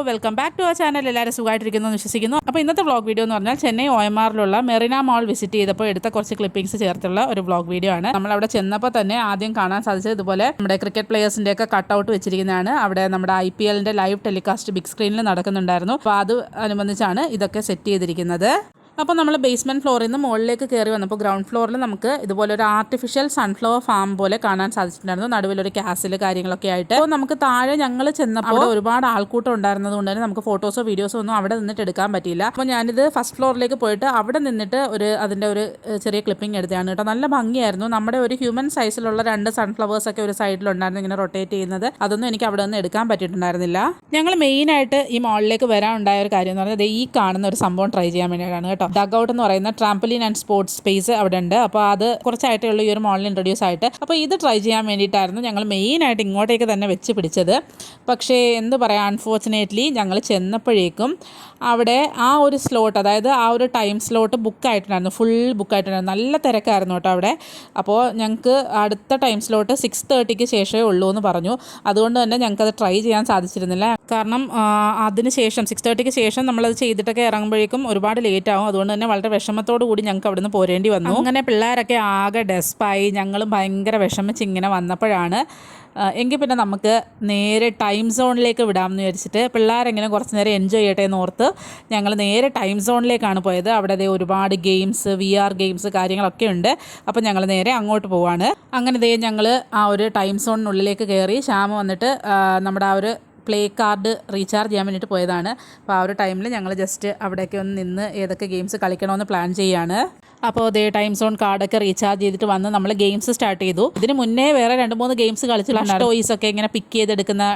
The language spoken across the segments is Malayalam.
Welcome back to our channel. എല്ലാവരും സുഖമായിട്ടിരിക്കുന്നു എന്ന് വിശ്വസിക്കുന്നു. അപ്പോൾ ഇന്നത്തെ വ്ളോഗ് വീഡിയോ എന്ന് പറഞ്ഞാൽ ചെന്നൈ OMRലുള്ള മെറിന മാൾ വിസിറ്റ് ചെയ്തപ്പോൾ എടുത്ത കുറച്ച് ക്ലിപ്പിംഗ്സ് ചേർത്തുള്ള ഒരു വ്ളോഗ് വീഡിയോ ആണ്. നമ്മളവിടെ ചെന്നപ്പോൾ തന്നെ ആദ്യം കാണാൻ സാധിച്ചത് ഇതുപോലെ നമ്മുടെ ക്രിക്കറ്റ് പ്ലേയേഴ്സിൻ്റെ ഒക്കെ കട്ടൗട്ട് വെച്ചിരിക്കുന്നതാണ്. അവിടെ നമ്മുടെ IPLൻ്റെ ലൈവ് ടെലികാസ്റ്റ് ബിഗ് സ്ക്രീനിൽ നടക്കുന്നുണ്ടായിരുന്നു. അപ്പോൾ അത് അനുബന്ധിച്ചാണ് ഇതൊക്കെ സെറ്റ് ചെയ്തിരിക്കുന്നത്. അപ്പോൾ നമ്മൾ ബേസ്മെൻറ്റ് ഫ്ലോറിൽ നിന്ന് മുകളിലേക്ക് കയറി വന്നപ്പോൾ ഗ്രൗണ്ട് ഫ്ലോറിൽ നമുക്ക് ഇതുപോലെ ഒരു ആർട്ടിഫിഷ്യൽ സൺഫ്ലവർ ഫാം പോലെ കാണാൻ സാധിച്ചിട്ടുണ്ടായിരുന്നു. നടുവിലൊരു കാസിൽ കാര്യങ്ങളൊക്കെ ആയിട്ട്. അപ്പോൾ നമുക്ക് താഴെ ഞങ്ങൾ ചെന്നപ്പോൾ ഒരുപാട് ആൾക്കൂട്ടം ഉണ്ടായിരുന്നത് കൊണ്ട് തന്നെ നമുക്ക് ഫോട്ടോസോ വീഡിയോസോ ഒന്നും അവിടെ നിന്നിട്ട് എടുക്കാൻ പറ്റിയില്ല. അപ്പോൾ ഞാനിത് ഫസ്റ്റ് ഫ്ലോറിലേക്ക് പോയിട്ട് അവിടെ നിന്നിട്ട് അതിൻ്റെ ഒരു ചെറിയ ക്ലിപ്പിംഗ് എടുത്തതാണ് കേട്ടോ. നല്ല ഭംഗിയായിരുന്നു. നമ്മുടെ ഒരു ഹ്യൂമൻ സൈസിലുള്ള 2 സൺഫ്ലവേഴ്സൊക്കെ ഒരു സൈഡിലുണ്ടായിരുന്നു ഇങ്ങനെ റൊട്ടേറ്റ് ചെയ്യുന്നത്. അതൊന്നും എനിക്ക് അവിടെ നിന്ന് എടുക്കാൻ പറ്റിയിട്ടുണ്ടായിരുന്നില്ല. ഞങ്ങൾ മെയിനായിട്ട് ഈ മാളിലേക്ക് വരാൻ ഉണ്ടായ ഒരു കാര്യം എന്ന് പറഞ്ഞാൽ ഈ കാണുന്ന ഒരു സംഭവം ട്രൈ ചെയ്യാൻ വേണ്ടിയിട്ടാണ് കേട്ടോ. ഡഗ് ഔട്ട് എന്ന് പറയുന്ന ട്രാംപലിൻ ആൻഡ് സ്പോർട്സ് സ്പേസ് അവിടെ ഉണ്ട്. അപ്പോൾ അത് കുറച്ചായിട്ടേ ഉള്ളൂ ഈ ഒരു മോളിൽ ഇൻട്രൊഡ്യൂസ് ആയിട്ട്. അപ്പോൾ ഇത് ട്രൈ ചെയ്യാൻ വേണ്ടിയിട്ടായിരുന്നു ഞങ്ങൾ മെയിനായിട്ട് ഇങ്ങോട്ടേക്ക് തന്നെ വെച്ച് പിടിച്ചത്. പക്ഷേ എന്ത് പറയാം, അൺഫോർച്ചുനേറ്റ്ലി ഞങ്ങൾ ചെന്നപ്പോഴേക്കും അവിടെ ആ ഒരു സ്ലോട്ട്, അതായത് ആ ഒരു ടൈം സ്ലോട്ട് ബുക്കായിട്ടുണ്ടായിരുന്നു, ഫുൾ ബുക്കായിട്ടുണ്ടായിരുന്നു. നല്ല തിരക്കായിരുന്നു കേട്ടോ അവിടെ. അപ്പോൾ ഞങ്ങൾക്ക് അടുത്ത ടൈം സ്ലോട്ട് 6:30 ശേഷമേ ഉള്ളൂ എന്ന് പറഞ്ഞു. അതുകൊണ്ട് തന്നെ ഞങ്ങൾക്കത് ട്രൈ ചെയ്യാൻ സാധിച്ചിരുന്നില്ല. കാരണം അതിന് ശേഷം 6:30 ശേഷം നമ്മളത് ചെയ്തിട്ടൊക്കെ ഇറങ്ങുമ്പോഴേക്കും ഒരുപാട് ലേറ്റ് ആവും. അതുകൊണ്ട് തന്നെ വളരെ വിഷമത്തോടു കൂടി ഞങ്ങൾക്ക് അവിടെ നിന്ന് പോരേണ്ടി വന്നു. അങ്ങനെ പിള്ളേരൊക്കെ ആകെ ഡെസ്പായി, ഞങ്ങളും ഭയങ്കര വിഷമിച്ച് ഇങ്ങനെ വന്നപ്പോഴാണ് എങ്കിൽ പിന്നെ നമുക്ക് നേരെ ടൈം സോണിലേക്ക് വിടാമെന്ന് വിചാരിച്ചിട്ട് പിള്ളേരെങ്ങനെ കുറച്ച് നേരം എൻജോയ് ചെയ്യട്ടെ എന്ന് ഓർത്ത് ഞങ്ങൾ നേരെ ടൈം സോണിലേക്കാണ് പോയത്. അവിടെ ഒരുപാട് ഗെയിംസ്, VR ഗെയിംസ് കാര്യങ്ങളൊക്കെ ഉണ്ട്. അപ്പോൾ ഞങ്ങൾ നേരെ അങ്ങോട്ട് പോവാണ്. അങ്ങനെ ഞങ്ങൾ ആ ഒരു ടൈം സോണിനുള്ളിലേക്ക് കയറി. ശ്യാം വന്നിട്ട് നമ്മുടെ ആ ഒരു പ്ലേ കാർഡ് റീചാർജ് ചെയ്യാൻ വേണ്ടിയിട്ട് പോയതാണ്. അപ്പോൾ ആ ഒരു ടൈമിൽ ഞങ്ങൾ ജസ്റ്റ് അവിടെയൊക്കെ ഒന്ന് നിന്ന് ഏതൊക്കെ ഗെയിംസ് കളിക്കണമെന്ന് പ്ലാൻ ചെയ്യുകയാണ്. അപ്പോൾ ടൈം സോൺ കാർഡൊക്കെ റീചാർജ് ചെയ്തിട്ട് വന്ന് നമ്മൾ ഗെയിംസ് സ്റ്റാർട്ട് ചെയ്തു. ഇതിന് മുന്നേ വേറെ 2-3 ഗെയിംസ് കളിച്ചിട്ടുണ്ട്. ടോയ്സ് ഒക്കെ ഇങ്ങനെ പിക്ക് ചെയ്തെടുക്കുന്ന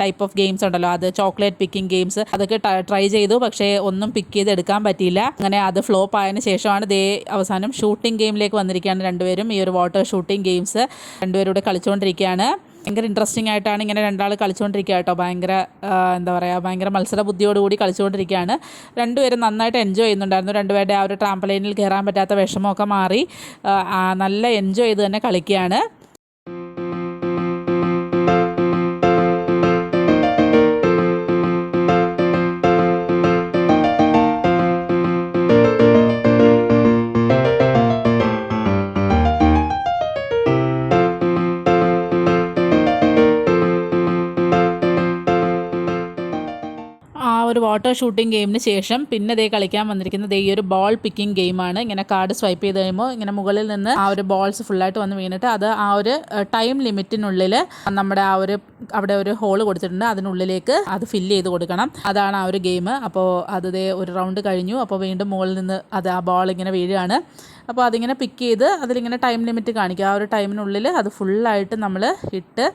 ടൈപ്പ് ഓഫ് ഗെയിംസ് ഉണ്ടല്ലോ, അത് ചോക്ലേറ്റ് പിക്കിംഗ് ഗെയിംസ്, അതൊക്കെ ട്രൈ ചെയ്തു. പക്ഷേ ഒന്നും പിക്ക് ചെയ്തെടുക്കാൻ പറ്റിയില്ല. അങ്ങനെ അത് ഫ്ലോപ്പ് ആയതിനു ശേഷമാണ് അവസാനം ഷൂട്ടിംഗ് ഗെയിമിലേക്ക് വന്നിരിക്കുകയാണ് രണ്ടുപേരും. ഈ ഒരു വാട്ടർ ഷൂട്ടിംഗ് ഗെയിംസ് രണ്ടുപേരും കൂടെ കളിച്ചുകൊണ്ടിരിക്കുകയാണ്. ഭയങ്കര ഇൻട്രസ്റ്റിംഗ് ആയിട്ടാണ് ഇങ്ങനെ രണ്ടാൾ കളിച്ചുകൊണ്ടിരിക്കുക കേട്ടോ. ഭയങ്കര എന്താ പറയുക, ഭയങ്കര മത്സര ബുദ്ധിയോടുകൂടി കളിച്ചുകൊണ്ടിരിക്കുകയാണ്. രണ്ടുപേരും നന്നായിട്ട് എൻജോയ് ചെയ്യുന്നുണ്ടായിരുന്നു. രണ്ടുപേരുടെ ആ ഒരു ട്രാംപലൈനിൽ കയറാൻ പറ്റാത്ത വിഷമമൊക്കെ മാറി നല്ല എൻജോയ് ചെയ്ത് തന്നെ കളിക്കുകയാണ്. ഒരു വാട്ടർ ഷൂട്ടിംഗ് ഗെയിമിന് ശേഷം പിന്നെ കളിക്കാൻ വന്നിരിക്കുന്നത് ഈ ഒരു ബോൾ പിക്കിംഗ് ഗെയിമാണ്. ഇങ്ങനെ കാർഡ് സ്വൈപ്പ് ചെയ്ത് കഴിയുമ്പോൾ ഇങ്ങനെ മുകളിൽ നിന്ന് ആ ഒരു ബോൾസ് ഫുള്ളായിട്ട് വന്ന് വീണിട്ട് അത് ആ ഒരു ടൈം ലിമിറ്റിനുള്ളിൽ നമ്മുടെ അവിടെ ഒരു ഹോൾ കൊടുത്തിട്ടുണ്ട്, അതിനുള്ളിലേക്ക് അത് ഫില്ല് ചെയ്ത് കൊടുക്കണം. അതാണ് ആ ഒരു ഗെയിം. അപ്പോൾ അത് ഒരു റൗണ്ട് കഴിഞ്ഞു. അപ്പോൾ വീണ്ടും മുകളിൽ നിന്ന് ആ ബോൾ ഇങ്ങനെ വീഴുകയാണ്. അപ്പോൾ അതിങ്ങനെ പിക്ക് ചെയ്ത് അതിലിങ്ങനെ ടൈം ലിമിറ്റ് കാണിക്കുക. ആ ഒരു ടൈമിനുള്ളിൽ അത് ഫുള്ളായിട്ട് നമ്മൾ ഇട്ട്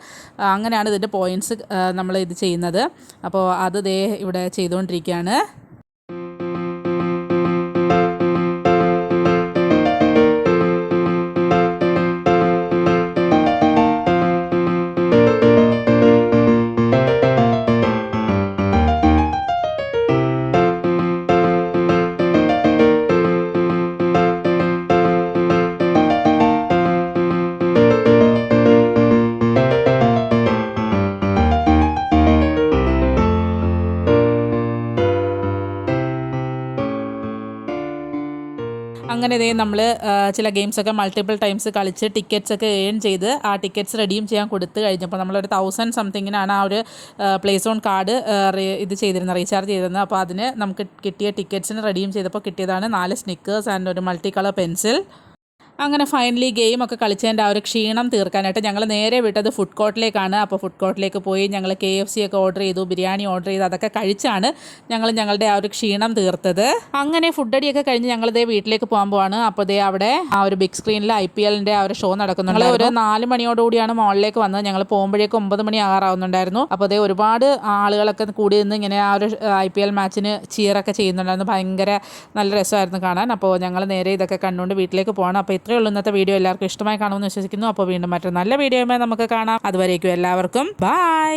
അങ്ങനെയാണ് ഇതിൻ്റെ പോയിൻറ്റ്സ് നമ്മൾ ഇത് ചെയ്യുന്നത്. അപ്പോൾ അത് ഇവിടെ ചെയ്തുകൊണ്ടിരിക്കുകയാണ്. അങ്ങനെ നമ്മൾ ചില ഗെയിംസൊക്കെ മൾട്ടിപ്പിൾ ടൈംസ് കളിച്ച് ടിക്കറ്റ്സൊക്കെ ഏൺ ചെയ്ത് ആ ടിക്കറ്റ്സ് റെഡീം ചെയ്യാൻ കൊടുത്ത് കഴിഞ്ഞപ്പോൾ നമ്മളൊരു 1000 സംതിങ്ങിനാണ് ആ ഒരു പ്ലേ സോൺ കാർഡ് ഇത് ചെയ്തിരുന്നത്, റീചാർജ് ചെയ്തിരുന്നത്. അപ്പോൾ അതിന് നമുക്ക് കിട്ടിയ ടിക്കറ്റ്സിന് റെഡീം ചെയ്തപ്പോൾ കിട്ടിയതാണ് 4 സ്നിക്കേഴ്സ് ആൻഡ് ഒരു മൾട്ടി കളർ പെൻസിൽ. അങ്ങനെ ഫൈനലി ഗെയിമൊക്കെ കളിച്ചതിൻ്റെ ആ ഒരു ക്ഷീണം തീർക്കാനായിട്ട് ഞങ്ങൾ നേരെ വിട്ടത് ഫുഡ് കോർട്ടിലേക്കാണ്. അപ്പോൾ ഫുഡ് കോർട്ടിലേക്ക് പോയി ഞങ്ങൾ KFC ഒക്കെ ഓർഡർ ചെയ്തു, ബിരിയാണി ഓർഡർ ചെയ്തു. അതൊക്കെ കഴിച്ചാണ് ഞങ്ങളുടെ ആ ഒരു ക്ഷീണം തീർത്തത്. അങ്ങനെ ഫുഡ് അടിയൊക്കെ കഴിഞ്ഞ് ഞങ്ങൾ വീട്ടിലേക്ക് പോകാൻ പോവാണ്. അപ്പോൾ അവിടെ ആ ഒരു ബിഗ് സ്ക്രീനിൽ IPLൻ്റെ ആ ഒരു ഷോ നടക്കുന്നുണ്ട്. ഒരു 4 മണിയോടുകൂടിയാണ് മോളിലേക്ക് വന്നത്. ഞങ്ങൾ പോകുമ്പോഴേക്കും 9 മണി ആകാറാവുന്നുണ്ടായിരുന്നു. അപ്പോൾ ഒരുപാട് ആളുകളൊക്കെ കൂടി നിന്ന് ഇങ്ങനെ ആ ഒരു IPL മാച്ചിന് ചിയറൊക്കെ ചെയ്യുന്നുണ്ടായിരുന്നു. ഭയങ്കര നല്ല രസമായിരുന്നു കാണാൻ. അപ്പോൾ ഞങ്ങൾ നേരെ ഇതൊക്കെ കണ്ടുകൊണ്ട് വീട്ടിലേക്ക് പോകണം. അപ്പോൾ ഇത്രയേ ഉള്ളൂ ഇന്നത്തെ വീഡിയോ. എല്ലാവർക്കും ഇഷ്ടമായി കാണുമെന്ന് വിശ്വസിക്കുന്നു. അപ്പോൾ വീണ്ടും മറ്റൊരു നല്ല വീഡിയോയുമായി നമുക്ക് കാണാം. അതുവരേക്കും എല്ലാവർക്കും ബൈ.